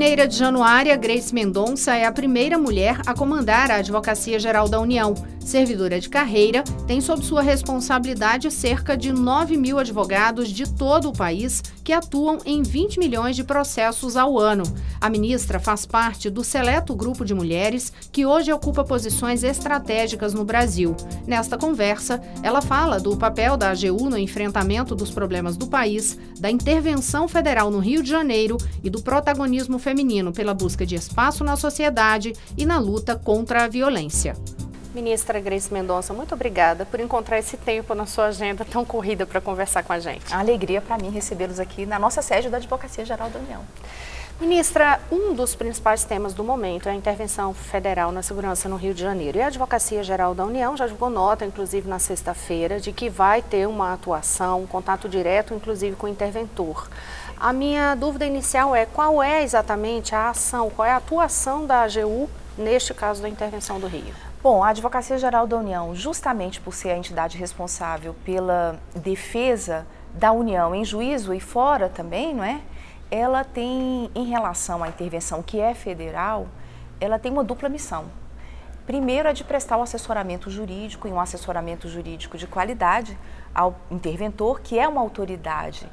Carreira de Januária, Grace Mendonça é a primeira mulher a comandar a Advocacia Geral da União. Servidora de carreira, tem sob sua responsabilidade cerca de 9.000 advogados de todo o país que atuam em 20 milhões de processos ao ano. A ministra faz parte do seleto grupo de mulheres que hoje ocupa posições estratégicas no Brasil. Nesta conversa, ela fala do papel da AGU no enfrentamento dos problemas do país, da intervenção federal no Rio de Janeiro e do protagonismo feminino pela busca de espaço na sociedade e na luta contra a violência. Ministra Grace Mendonça, muito obrigada por encontrar esse tempo na sua agenda tão corrida para conversar com a gente. A alegria para mim recebê-los aqui na nossa sede da Advocacia Geral da União. Ministra, um dos principais temas do momento é a intervenção federal na segurança no Rio de Janeiro. E a Advocacia Geral da União já divulgou nota, inclusive na sexta-feira, de que vai ter uma atuação, um contato direto, inclusive com o interventor. A minha dúvida inicial é qual é exatamente a ação, qual é a atuação da AGU neste caso da intervenção do Rio? Bom, a Advocacia Geral da União, justamente por ser a entidade responsável pela defesa da União em juízo e fora também, não é? Ela tem, em relação à intervenção que é federal, ela tem uma dupla missão. Primeiro é de prestar o assessoramento jurídico e um assessoramento jurídico de qualidade ao interventor, que é uma autoridade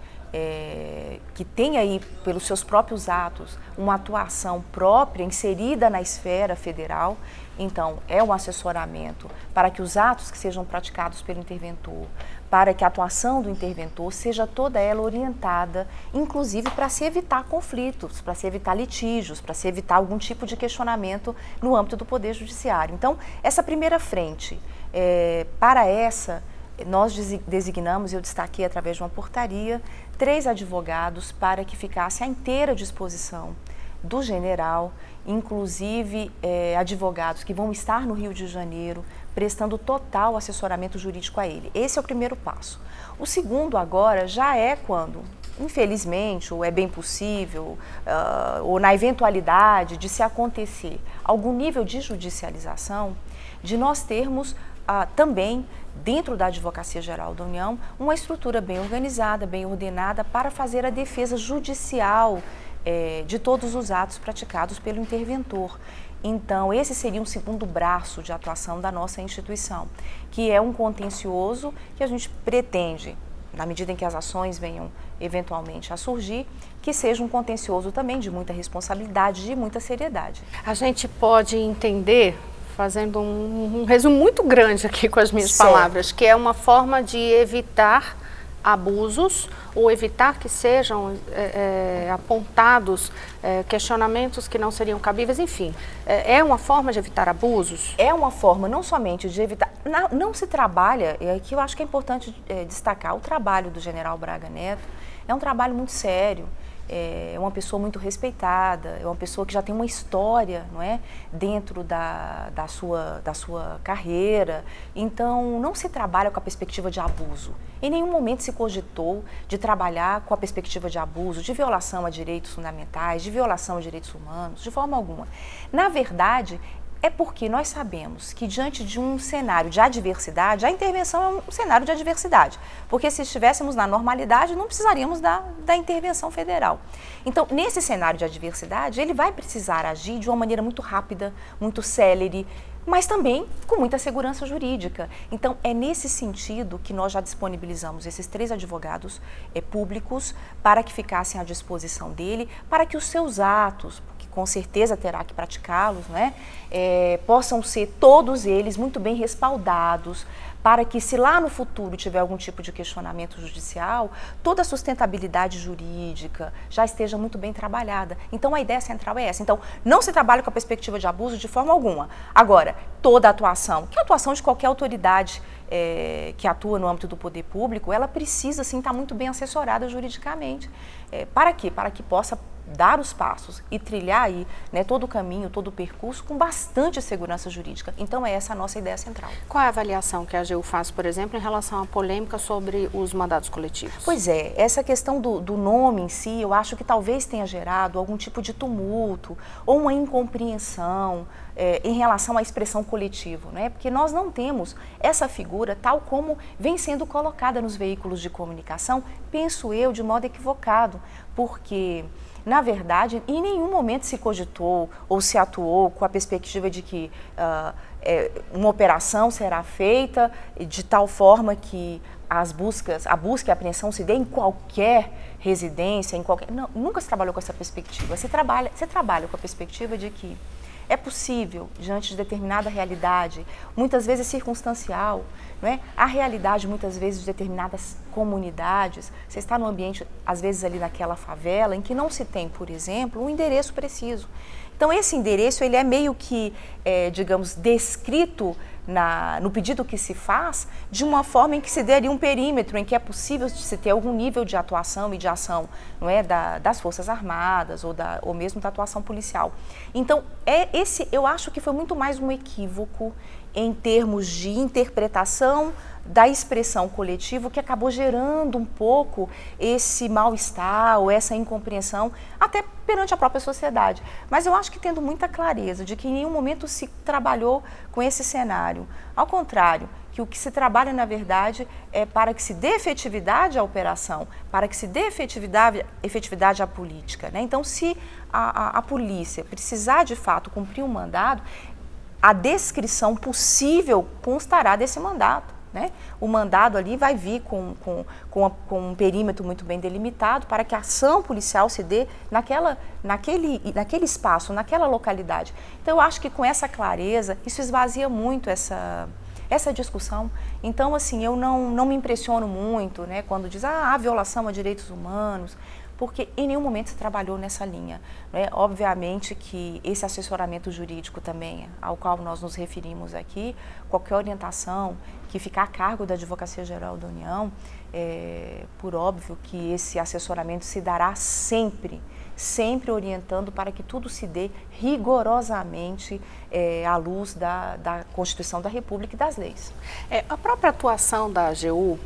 que tem aí, pelos seus próprios atos, uma atuação própria, inserida na esfera federal. Então, é um assessoramento para que os atos que sejam praticados pelo interventor, para que a atuação do interventor seja toda ela orientada, inclusive para se evitar conflitos, para se evitar litígios, para se evitar algum tipo de questionamento no âmbito do Poder Judiciário. Então, essa primeira frente, para essa, nós designamos, eu destaquei através de uma portaria, 3 advogados para que ficasse à inteira disposição do general, inclusive advogados que vão estar no Rio de Janeiro, prestando total assessoramento jurídico a ele. Esse é o primeiro passo. O segundo agora já é quando, infelizmente, ou é bem possível, ou na eventualidade de se acontecer algum nível de judicialização, de nós termos também, dentro da Advocacia Geral da União, uma estrutura bem organizada, bem ordenada para fazer a defesa judicial de todos os atos praticados pelo interventor. Então, esse seria um segundo braço de atuação da nossa instituição, que é um contencioso que a gente pretende, na medida em que as ações venham eventualmente a surgir, que seja um contencioso também de muita responsabilidade, de muita seriedade. A gente pode entender, fazendo um resumo muito grande aqui com as minhas palavras, que é uma forma de evitar abusos ou evitar que sejam apontados questionamentos que não seriam cabíveis, enfim. É uma forma de evitar abusos? É uma forma não somente de evitar, não se trabalha, e aqui eu acho que é importante destacar, o trabalho do general Braga Neto é um trabalho muito sério. É uma pessoa muito respeitada, é uma pessoa que já tem uma história, não é, dentro da sua carreira. Então, não se trabalha com a perspectiva de abuso. Em nenhum momento se cogitou de trabalhar com a perspectiva de abuso, de violação a direitos fundamentais, de violação a direitos humanos, de forma alguma. Na verdade, é porque nós sabemos que diante de um cenário de adversidade, a intervenção é um cenário de adversidade, porque se estivéssemos na normalidade não precisaríamos da intervenção federal. Então, nesse cenário de adversidade, ele vai precisar agir de uma maneira muito rápida, muito célere, mas também com muita segurança jurídica. Então, é nesse sentido que nós já disponibilizamos esses 3 advogados públicos para que ficassem à disposição dele, para que os seus atos, com certeza terá que praticá-los, né? Possam ser todos eles muito bem respaldados, para que se lá no futuro tiver algum tipo de questionamento judicial, toda a sustentabilidade jurídica já esteja muito bem trabalhada. Então a ideia central é essa. Então não se trabalha com a perspectiva de abuso de forma alguma. Agora, toda a atuação, que é a atuação de qualquer autoridade que atua no âmbito do poder público, ela precisa sim estar muito bem assessorada juridicamente. Para quê? Para que possa dar os passos e trilhar aí, né, todo o caminho, todo o percurso com bastante segurança jurídica. Então é essa a nossa ideia central. Qual é a avaliação que a AGU faz, por exemplo, em relação à polêmica sobre os mandados coletivos? Pois é, essa questão do nome em si, eu acho que talvez tenha gerado algum tipo de tumulto ou uma incompreensão em relação à expressão coletivo, né? Porque nós não temos essa figura tal como vem sendo colocada nos veículos de comunicação, penso eu, de modo equivocado, porque na verdade, em nenhum momento se cogitou ou se atuou com a perspectiva de que uma operação será feita de tal forma que a busca e a apreensão se dê em qualquer residência, não, nunca se trabalhou com essa perspectiva. Você trabalha com a perspectiva de que é possível, diante de determinada realidade, muitas vezes circunstancial, não é? A realidade, muitas vezes, de determinadas comunidades, você está no ambiente, às vezes, ali naquela favela, em que não se tem, por exemplo, um endereço preciso. Então, esse endereço, ele é meio que, digamos, descrito no pedido que se faz, de uma forma em que se dê ali um perímetro, em que é possível se ter algum nível de atuação e de ação, não é, das Forças Armadas ou mesmo da atuação policial. Então, eu acho que foi muito mais um equívoco em termos de interpretação da expressão coletiva, que acabou gerando um pouco esse mal-estar ou essa incompreensão, até perante a própria sociedade. Mas eu acho que tendo muita clareza de que em nenhum momento se trabalhou com esse cenário. Ao contrário, que o que se trabalha, na verdade, é para que se dê efetividade à operação, para que se dê efetividade à política, né? Então, se a polícia precisar, de fato, cumprir um mandado, a descrição possível constará desse mandato. Né? O mandado ali vai vir com um perímetro muito bem delimitado para que a ação policial se dê naquele espaço, naquela localidade. Então, eu acho que com essa clareza, isso esvazia muito essa discussão. Então, assim, eu não me impressiono muito, né, quando diz há violação a direitos humanos, porque em nenhum momento se trabalhou nessa linha, né? Obviamente que esse assessoramento jurídico também, ao qual nós nos referimos aqui, qualquer orientação que ficar a cargo da Advocacia Geral da União, por óbvio que esse assessoramento se dará sempre orientando para que tudo se dê rigorosamente à luz da Constituição da República e das leis. A própria atuação da AGU,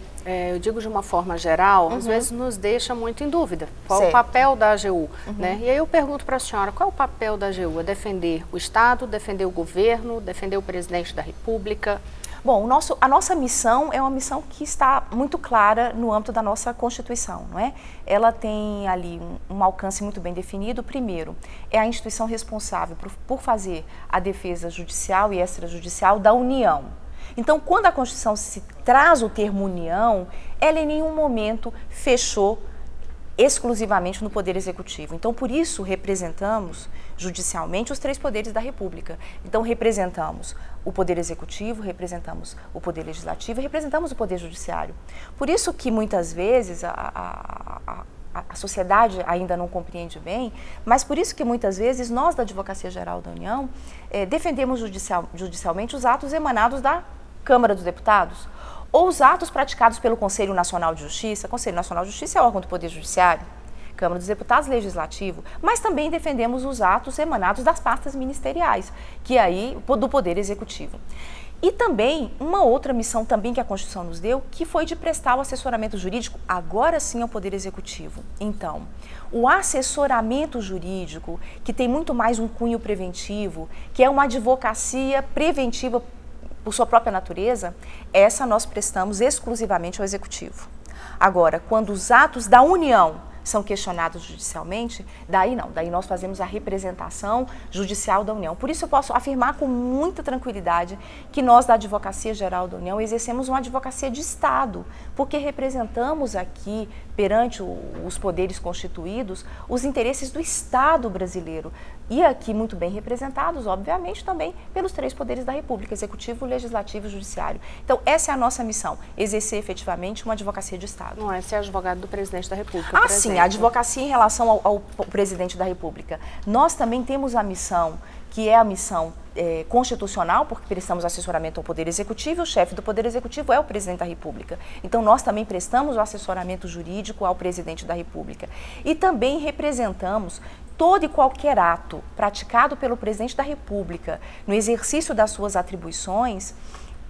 eu digo de uma forma geral, às vezes nos deixa muito em dúvida. Qual o papel da AGU? Né? E aí eu pergunto para a senhora, qual é o papel da AGU? É defender o Estado, defender o governo, defender o presidente da República? Bom, a nossa missão é uma missão que está muito clara no âmbito da nossa Constituição, não é? Ela tem ali um alcance muito bem definido. Primeiro, é a instituição responsável por fazer a defesa judicial e extrajudicial da União. Então, quando a Constituição se traz o termo União, ela em nenhum momento fechou exclusivamente no Poder Executivo. Então, por isso, representamos judicialmente os três poderes da República. Então, representamos o Poder Executivo, representamos o Poder Legislativo e representamos o Poder Judiciário. Por isso que, muitas vezes, a sociedade ainda não compreende bem, mas por isso que, muitas vezes, nós da Advocacia Geral da União defendemos judicialmente os atos emanados da Câmara dos Deputados, ou os atos praticados pelo Conselho Nacional de Justiça. O Conselho Nacional de Justiça é órgão do Poder Judiciário, Câmara dos Deputados, Legislativo, mas também defendemos os atos emanados das pastas ministeriais, que aí do Poder Executivo. E também, uma outra missão também que a Constituição nos deu, que foi de prestar o assessoramento jurídico, agora sim, ao Poder Executivo. Então, o assessoramento jurídico, que tem muito mais um cunho preventivo, que é uma advocacia preventiva por sua própria natureza, essa nós prestamos exclusivamente ao Executivo. Agora, quando os atos da União são questionados judicialmente, daí não, daí nós fazemos a representação judicial da União. Por isso eu posso afirmar com muita tranquilidade que nós da Advocacia Geral da União exercemos uma advocacia de Estado, porque representamos aqui, perante os poderes constituídos, os interesses do Estado brasileiro. E aqui muito bem representados, obviamente, também pelos três poderes da República, Executivo, Legislativo e Judiciário. Então, essa é a nossa missão, exercer efetivamente uma advocacia de Estado. Não é ser advogado do presidente da República, sim, a advocacia em relação ao presidente da República. Nós também temos a missão, que é a missão constitucional, porque prestamos assessoramento ao Poder Executivo, e o chefe do Poder Executivo é o presidente da República. Então, nós também prestamos o assessoramento jurídico ao presidente da República. E também representamos todo e qualquer ato praticado pelo presidente da República no exercício das suas atribuições.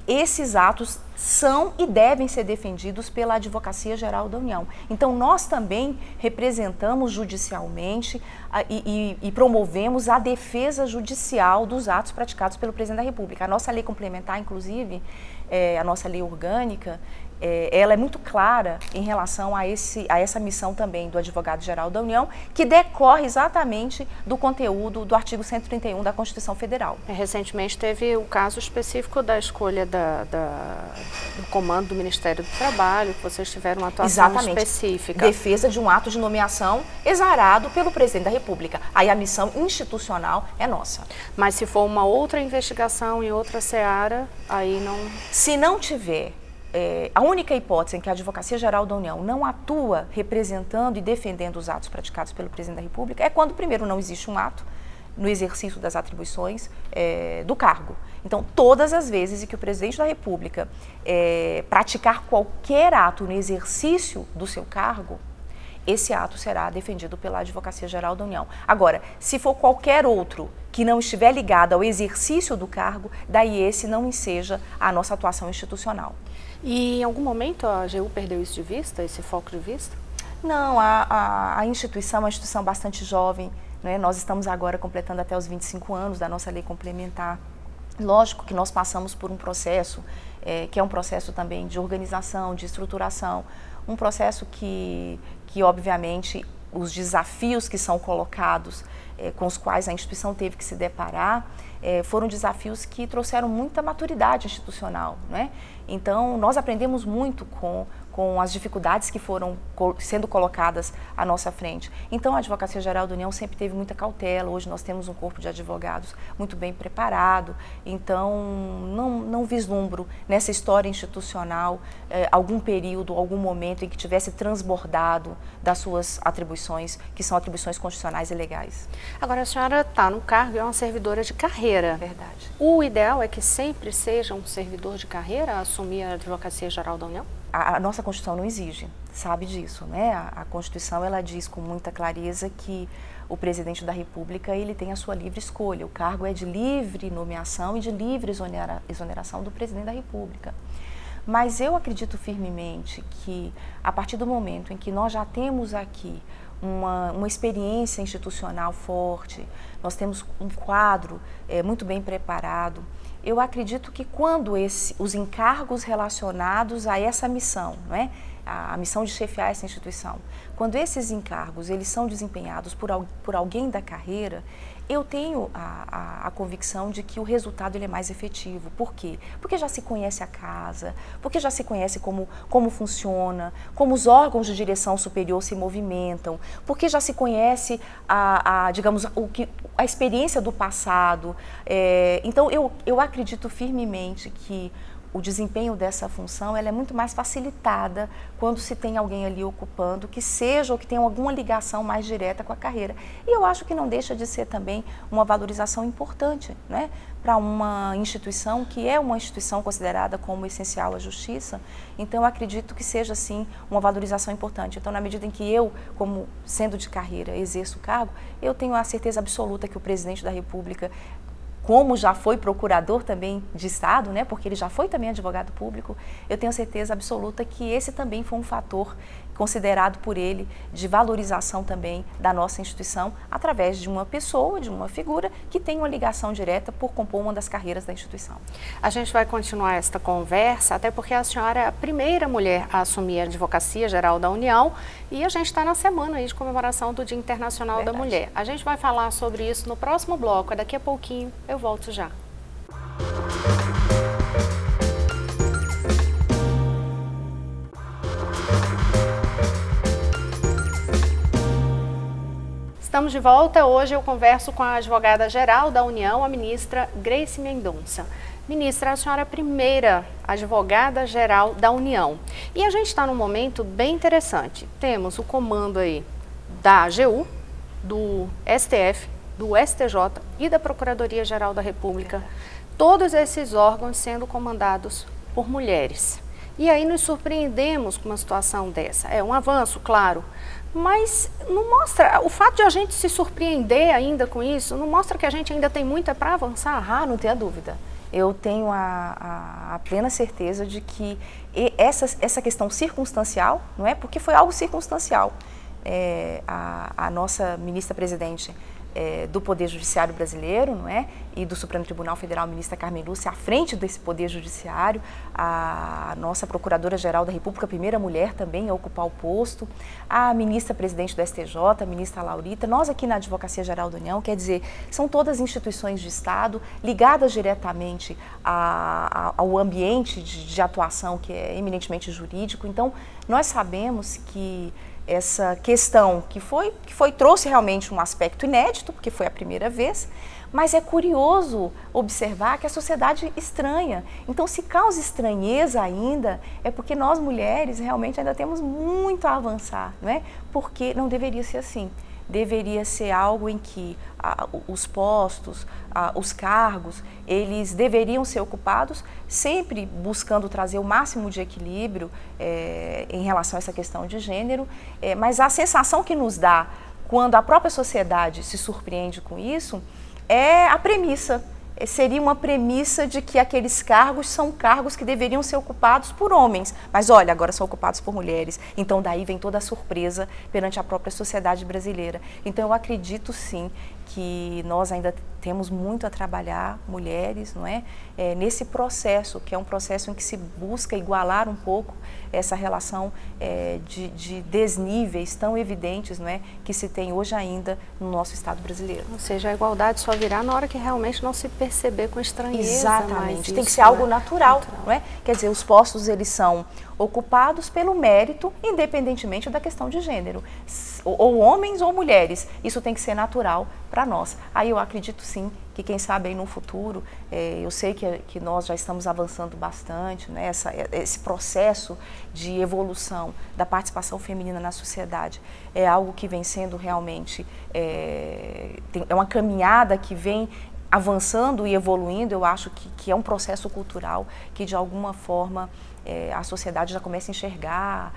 Esses atos são e devem ser defendidos pela Advocacia Geral da União. Então, nós também representamos judicialmente e promovemos a defesa judicial dos atos praticados pelo Presidente da República. A nossa lei complementar, inclusive, a nossa lei orgânica, ela é muito clara em relação a essa missão também do Advogado-Geral da União, que decorre exatamente do conteúdo do artigo 131 da Constituição Federal. Recentemente teve o caso específico da escolha do comando do Ministério do Trabalho, que vocês tiveram uma atuação específica. Defesa de um ato de nomeação exarado pelo Presidente da República. Aí a missão institucional é nossa. Mas se for uma outra investigação em outra seara, aí não... Se não tiver... a única hipótese em que a Advocacia Geral da União não atua representando e defendendo os atos praticados pelo Presidente da República é quando, primeiro, não existe um ato no exercício das atribuições do cargo. Então, todas as vezes em que o Presidente da República praticar qualquer ato no exercício do seu cargo, esse ato será defendido pela Advocacia Geral da União. Agora, se for qualquer outro que não estiver ligado ao exercício do cargo, daí esse não enseja a nossa atuação institucional. E em algum momento a AGU perdeu isso de vista, esse foco de vista? Não, a instituição é uma instituição bastante jovem, né? Nós estamos agora completando até os 25 anos da nossa lei complementar. Lógico que nós passamos por um processo, que é um processo também de organização, de estruturação, um processo que obviamente, os desafios que são colocados, com os quais a instituição teve que se deparar, foram desafios que trouxeram muita maturidade institucional, né? Então, nós aprendemos muito com as dificuldades que foram sendo colocadas à nossa frente. Então, a Advocacia Geral da União sempre teve muita cautela. Hoje nós temos um corpo de advogados muito bem preparado. Então, não vislumbro nessa história institucional algum período, algum momento em que tivesse transbordado das suas atribuições, que são atribuições constitucionais e legais. Agora, a senhora está no cargo e é uma servidora de carreira. Verdade. O ideal é que sempre seja um servidor de carreira a assumir a Advocacia Geral da União? A nossa Constituição não exige, sabe disso, né? A Constituição, ela diz com muita clareza que o Presidente da República, ele tem a sua livre escolha. O cargo é de livre nomeação e de livre exoneração do Presidente da República. Mas eu acredito firmemente que, a partir do momento em que nós já temos aqui uma experiência institucional forte, nós temos um quadro muito bem preparado, eu acredito que quando os encargos relacionados a essa missão, não é? A missão de chefiar essa instituição, quando esses encargos eles são desempenhados por alguém da carreira, eu tenho a convicção de que o resultado ele é mais efetivo. Por quê? Porque já se conhece a casa, porque já se conhece como funciona, como os órgãos de direção superior se movimentam, porque já se conhece digamos, a experiência do passado. Então, eu acredito firmemente que o desempenho dessa função ela é muito mais facilitada quando se tem alguém ali ocupando que seja ou que tenha alguma ligação mais direta com a carreira. E eu acho que não deixa de ser também uma valorização importante, né, para uma instituição que é uma instituição considerada como essencial à justiça. Então, eu acredito que seja, sim, uma valorização importante. Então, na medida em que eu, como sendo de carreira, exerço o cargo, eu tenho a certeza absoluta que o Presidente da República, como já foi procurador também de Estado, né, porque ele já foi também advogado público, eu tenho certeza absoluta que esse também foi um fator considerado por ele de valorização também da nossa instituição, através de uma pessoa, de uma figura que tem uma ligação direta por compor uma das carreiras da instituição. A gente vai continuar esta conversa, até porque a senhora é a primeira mulher a assumir a Advocacia Geral da União e a gente está na semana aí de comemoração do Dia Internacional Verdade. da Mulher. A gente vai falar sobre isso no próximo bloco, daqui a pouquinho eu volto já. Estamos de volta. Hoje eu converso com a advogada-geral da União, a ministra Grace Mendonça. Ministra, a senhora é a primeira advogada-geral da União. E a gente está num momento bem interessante. Temos o comando aí da AGU, do STF, do STJ e da Procuradoria-Geral da República. Todos esses órgãos sendo comandados por mulheres. E aí nos surpreendemos com uma situação dessa. É um avanço, claro. Mas não mostra, o fato de a gente se surpreender ainda com isso, não mostra que a gente ainda tem muito para avançar? Ah, não tenha dúvida. Eu tenho a plena certeza de que essa questão circunstancial, não é? Porque foi algo circunstancial. A nossa ministra-presidente do Poder Judiciário brasileiro, não é? E do Supremo Tribunal Federal, a ministra Carmen Lúcia, à frente desse Poder Judiciário, a nossa Procuradora-Geral da República, a primeira mulher também a ocupar o posto, a ministra-presidente do STJ, a ministra Laurita, nós aqui na Advocacia Geral da União, quer dizer, são todas instituições de Estado ligadas diretamente ao ambiente de atuação que é eminentemente jurídico. Então, nós sabemos que essa questão que trouxe realmente um aspecto inédito, porque foi a primeira vez, mas é curioso observar que a sociedade estranha. Então, se causa estranheza ainda, é porque nós mulheres realmente ainda temos muito a avançar, não é? Porque não deveria ser assim. Deveria ser algo em que os postos, os cargos, eles deveriam ser ocupados, sempre buscando trazer o máximo de equilíbrio em relação a essa questão de gênero, mas a sensação que nos dá quando a própria sociedade se surpreende com isso é a premissa. Seria uma premissa de que aqueles cargos são cargos que deveriam ser ocupados por homens, mas olha, agora são ocupados por mulheres. Então daí vem toda a surpresa perante a própria sociedade brasileira. Então eu acredito sim que nós ainda temos muito a trabalhar, mulheres, não é? Nesse processo, que é um processo em que se busca igualar um pouco essa relação de desníveis tão evidentes, não é? Que se tem hoje ainda no nosso Estado brasileiro. Ou seja, a igualdade só virá na hora que realmente não se perceber com estranheza. Exatamente, tem que ser algo natural, não é? Quer dizer, os postos eles são ocupados pelo mérito, independentemente da questão de gênero, ou homens ou mulheres, isso tem que ser natural para nós. Aí eu acredito sim que quem sabe aí no futuro, eu sei que nós já estamos avançando bastante, né? Esse processo de evolução da participação feminina na sociedade é algo que vem sendo realmente, é uma caminhada que vem avançando e evoluindo. Eu acho que é um processo cultural que de alguma forma a sociedade já começa a enxergar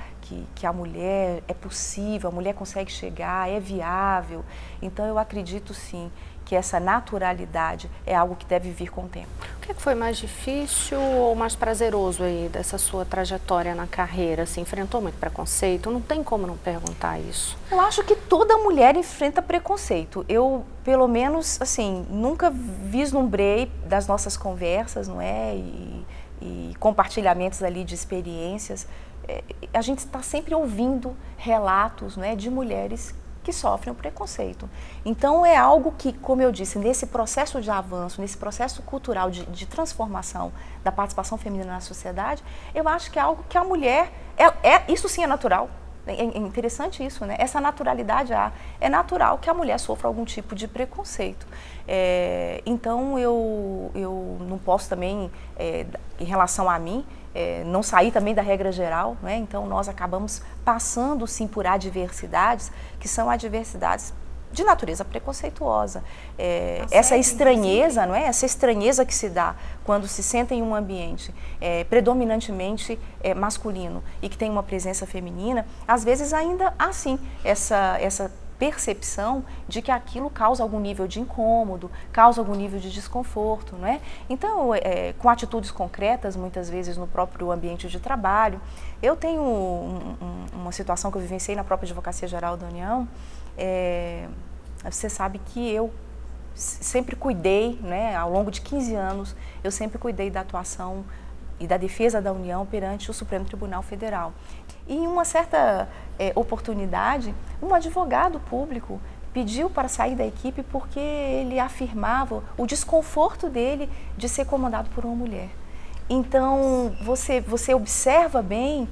que a mulher é possível, a mulher consegue chegar, é viável. Então eu acredito sim que essa naturalidade é algo que deve vir com o tempo. O que foi mais difícil ou mais prazeroso aí dessa sua trajetória na carreira? Você enfrentou muito preconceito? Não tem como não perguntar isso. Eu acho que toda mulher enfrenta preconceito. Eu, pelo menos, assim, nunca vislumbrei das nossas conversas, não é? E compartilhamentos ali de experiências. A gente está sempre ouvindo relatos, não é, de mulheres que sofrem o preconceito. Então é algo que, como eu disse, nesse processo de avanço, nesse processo cultural de transformação da participação feminina na sociedade, eu acho que é algo que a mulher, isso sim é natural. É interessante isso, né? Essa naturalidade é natural que a mulher sofra algum tipo de preconceito. Então eu não posso também, em relação a mim, não sair também da regra geral, né? Então nós acabamos passando sim por adversidades que são adversidades de natureza preconceituosa. Essa estranheza, não é? Essa estranheza que se dá quando se senta em um ambiente predominantemente masculino e que tem uma presença feminina, às vezes ainda há sim essa percepção de que aquilo causa algum nível de incômodo, causa algum nível de desconforto, não é? Então, com atitudes concretas, muitas vezes no próprio ambiente de trabalho, eu tenho uma situação que eu vivenciei na própria Advocacia Geral da União. Você sabe que eu sempre cuidei, né, ao longo de 15 anos, eu sempre cuidei da atuação e da defesa da União perante o Supremo Tribunal Federal. E em uma certa oportunidade, um advogado público pediu para sair da equipe porque ele afirmava o desconforto dele de ser comandado por uma mulher. Então, você observa bem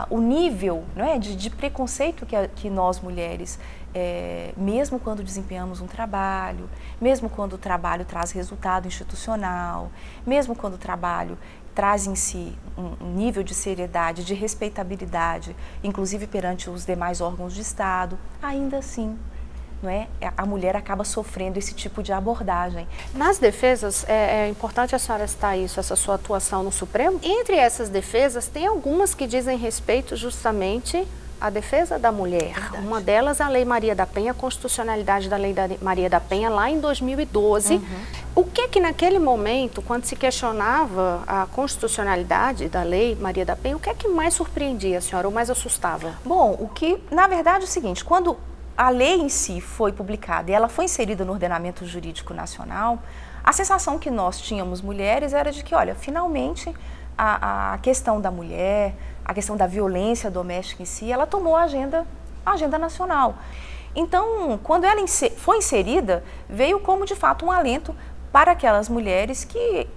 o nível, não é, de preconceito que nós mulheres, mesmo quando desempenhamos um trabalho, mesmo quando o trabalho traz resultado institucional, mesmo quando o trabalho traz em si um nível de seriedade, de respeitabilidade, inclusive perante os demais órgãos de Estado, ainda assim, não é? A mulher acaba sofrendo esse tipo de abordagem. Nas defesas, é importante a senhora citar isso, essa sua atuação no Supremo. Entre essas defesas, tem algumas que dizem respeito justamente à defesa da mulher. Verdade. Uma delas é a Lei Maria da Penha, a constitucionalidade da Lei Maria da Penha, lá em 2012. O que naquele momento, quando se questionava a constitucionalidade da Lei Maria da Penha, o que mais surpreendia a senhora ou mais assustava? Bom, na verdade é o seguinte, quando a lei em si foi publicada e ela foi inserida no ordenamento jurídico nacional, a sensação que nós tínhamos mulheres era de que, olha, finalmente a questão da mulher, a questão da violência doméstica em si, ela tomou a agenda nacional. Então, quando ela foi inserida, veio como de fato um alento para aquelas mulheres que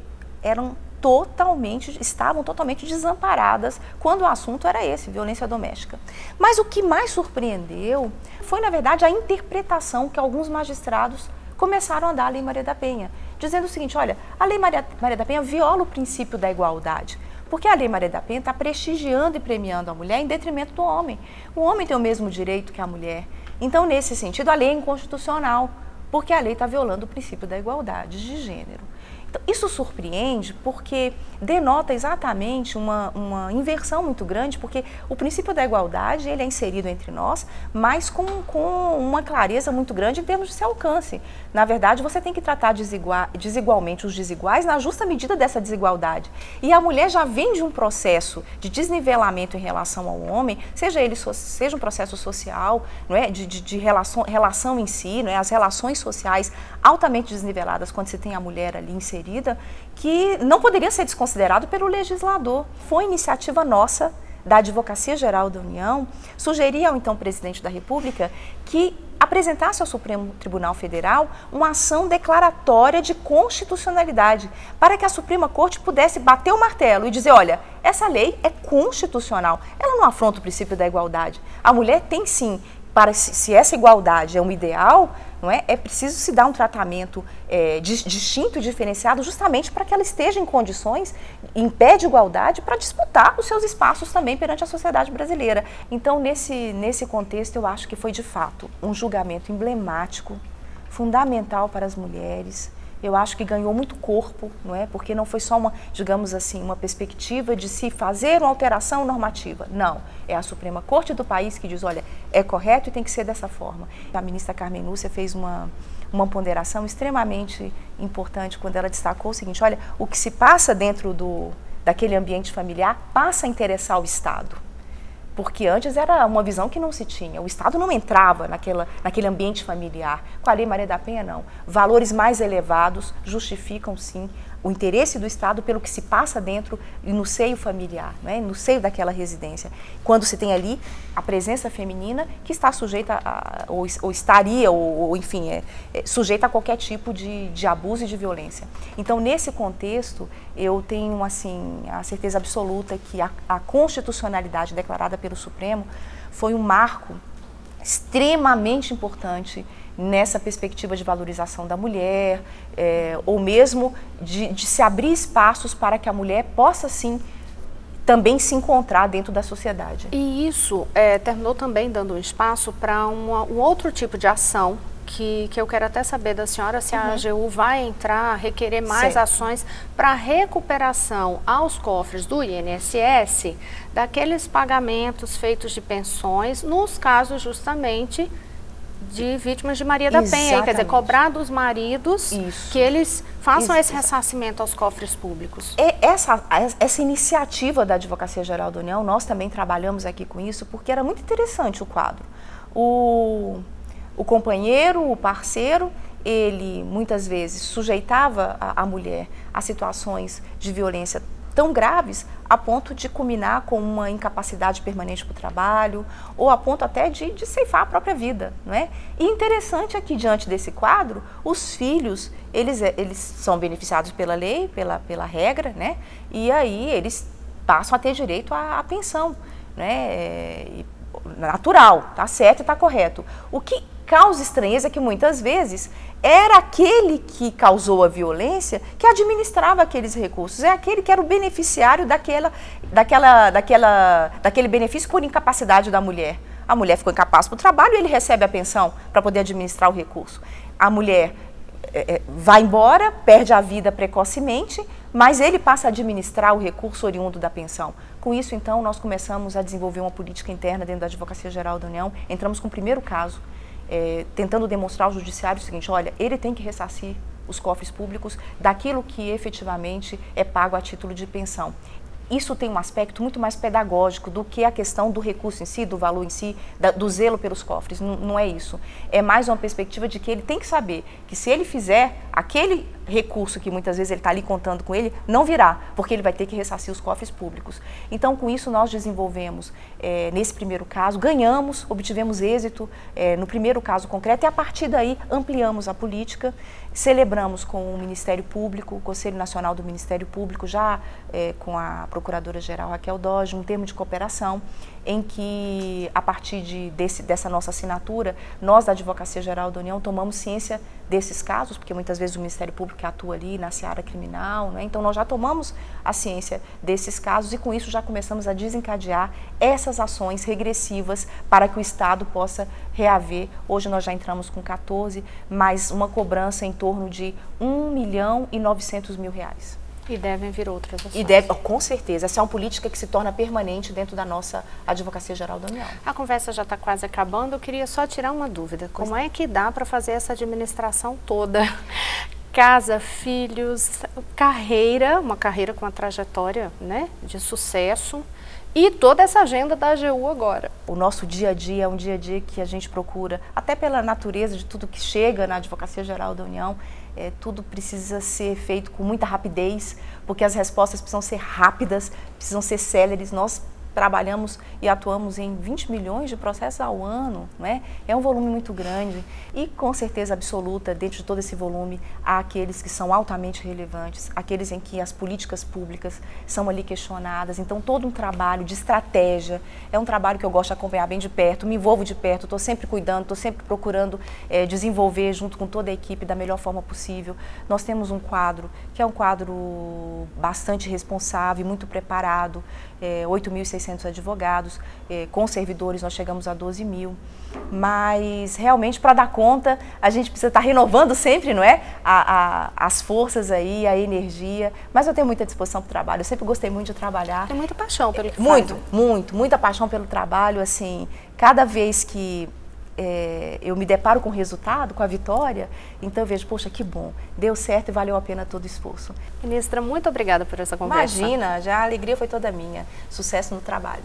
estavam totalmente desamparadas quando o assunto era esse, violência doméstica. Mas o que mais surpreendeu foi, na verdade, a interpretação que alguns magistrados começaram a dar à Lei Maria da Penha, dizendo o seguinte, olha, a Lei Maria da Penha viola o princípio da igualdade, porque a Lei Maria da Penha está prestigiando e premiando a mulher em detrimento do homem. O homem tem o mesmo direito que a mulher. Então, nesse sentido, a lei é inconstitucional, porque a lei está violando o princípio da igualdade de gênero. Então, isso surpreende porque denota exatamente uma inversão muito grande, porque o princípio da igualdade ele é inserido entre nós, mas com uma clareza muito grande em termos de seu alcance. Na verdade, você tem que tratar desigualmente os desiguais na justa medida dessa desigualdade. E a mulher já vem de um processo de desnivelamento em relação ao homem, seja um processo social, não é? de relação em si, não é? As relações sociais altamente desniveladas quando você tem a mulher ali inserida, que não poderia ser desconsiderado pelo legislador. Foi iniciativa nossa, da Advocacia Geral da União, sugerir ao então presidente da República que apresentasse ao Supremo Tribunal Federal uma ação declaratória de constitucionalidade, para que a Suprema Corte pudesse bater o martelo e dizer, olha, essa lei é constitucional, ela não afronta o princípio da igualdade. A mulher tem sim, se essa igualdade é um ideal, não é? É preciso se dar um tratamento distinto e diferenciado justamente para que ela esteja em condições, em pé de igualdade, para disputar os seus espaços também perante a sociedade brasileira. Então, nesse contexto, eu acho que foi de fato um julgamento emblemático, fundamental para as mulheres. Eu acho que ganhou muito corpo, não é? Porque não foi só digamos assim, uma perspectiva de se fazer uma alteração normativa. Não, é a Suprema Corte do país que diz, olha, é correto e tem que ser dessa forma. A ministra Carmen Lúcia fez uma ponderação extremamente importante quando ela destacou o seguinte, olha, o que se passa dentro daquele ambiente familiar passa a interessar o Estado. Porque antes era uma visão que não se tinha. O Estado não entrava naquele ambiente familiar. Com a Lei Maria da Penha, não. Valores mais elevados justificam, sim, o interesse do Estado pelo que se passa dentro e no seio familiar, né? No seio daquela residência. Quando se tem ali a presença feminina que está sujeita ou estaria, ou enfim, sujeita a qualquer tipo de abuso e de violência. Então, nesse contexto, eu tenho assim, a certeza absoluta que a constitucionalidade declarada pelo Supremo foi um marco extremamente importante nessa perspectiva de valorização da mulher, ou mesmo de se abrir espaços para que a mulher possa, sim, também se encontrar dentro da sociedade. E isso terminou também dando um espaço para um outro tipo de ação que eu quero até saber da senhora se a AGU vai entrar, requerer mais ações para recuperação aos cofres do INSS daqueles pagamentos feitos de pensões nos casos justamente de vítimas de Maria da Penha, quer dizer, cobrar dos maridos que eles façam esse ressarcimento aos cofres públicos. Essa iniciativa da Advocacia Geral da União, nós também trabalhamos aqui com isso, porque era muito interessante o quadro. O companheiro, o parceiro, ele muitas vezes sujeitava a mulher a situações de violência tão graves a ponto de culminar com uma incapacidade permanente para o trabalho ou a ponto até de ceifar a própria vida, não é? E interessante aqui, diante desse quadro, os filhos, eles são beneficiados pela lei, pela regra, né? E aí eles passam a ter direito à pensão, né? Natural, tá certo e tá correto. O que causa estranheza é que muitas vezes era aquele que causou a violência que administrava aqueles recursos, é aquele que era o beneficiário daquele benefício por incapacidade da mulher. A mulher ficou incapaz para o trabalho e ele recebe a pensão para poder administrar o recurso. A mulher vai embora, perde a vida precocemente, mas ele passa a administrar o recurso oriundo da pensão. Com isso, então, nós começamos a desenvolver uma política interna dentro da Advocacia Geral da União, entramos com o primeiro caso, tentando demonstrar ao judiciário o seguinte, olha, ele tem que ressarcir os cofres públicos daquilo que efetivamente é pago a título de pensão. isso tem um aspecto muito mais pedagógico do que a questão do recurso em si, do valor em si, do zelo pelos cofres. Não é isso. É mais uma perspectiva de que ele tem que saber que se ele fizer aquele recurso que muitas vezes ele está ali contando com ele, não virá, porque ele vai ter que ressarcir os cofres públicos. Então, com isso, nós desenvolvemos, nesse primeiro caso, ganhamos, obtivemos êxito no primeiro caso concreto e a partir daí ampliamos a política, celebramos com o Ministério Público, o Conselho Nacional do Ministério Público, já com a Procuradora-Geral Raquel Dodge, um termo de cooperação em que, a partir dessa nossa assinatura, nós da Advocacia Geral da União tomamos ciência desses casos, porque muitas vezes o Ministério Público atua ali na seara criminal, né? Então nós já tomamos a ciência desses casos e com isso já começamos a desencadear essas ações regressivas para que o Estado possa reaver. Hoje nós já entramos com 14, mais uma cobrança em torno de R$1.900.000. E devem vir outras ações. Com certeza. Essa é uma política que se torna permanente dentro da nossa Advocacia Geral da União. A conversa já está quase acabando. Eu queria só tirar uma dúvida. Como é que dá para fazer essa administração toda? Casa, filhos, carreira, uma carreira com uma trajetória, né, de sucesso e toda essa agenda da AGU agora. O nosso dia a dia é um dia a dia que a gente procura, até pela natureza de tudo que chega na Advocacia Geral da União, tudo precisa ser feito com muita rapidez, porque as respostas precisam ser rápidas, precisam ser céleres. Nós trabalhamos e atuamos em 20 milhões de processos ao ano, né? É um volume muito grande e com certeza absoluta, dentro de todo esse volume, há aqueles que são altamente relevantes, aqueles em que as políticas públicas são ali questionadas. Então todo um trabalho de estratégia, é um trabalho que eu gosto de acompanhar bem de perto, me envolvo de perto, estou sempre cuidando, estou sempre procurando desenvolver junto com toda a equipe da melhor forma possível. Nós temos um quadro que é um quadro bastante responsável e muito preparado, 8.600 advogados, com servidores nós chegamos a 12 mil, mas realmente para dar conta a gente precisa estar renovando sempre, não é? As forças aí, a energia, mas eu tenho muita disposição para o trabalho, eu sempre gostei muito de trabalhar. Tem muita paixão pelo que faz. Muita paixão pelo trabalho, assim, cada vez que eu me deparo com o resultado, com a vitória, então eu vejo, poxa, que bom, deu certo e valeu a pena todo o esforço. Ministra, muito obrigada por essa conversa. Imagina, já a alegria foi toda minha. Sucesso no trabalho.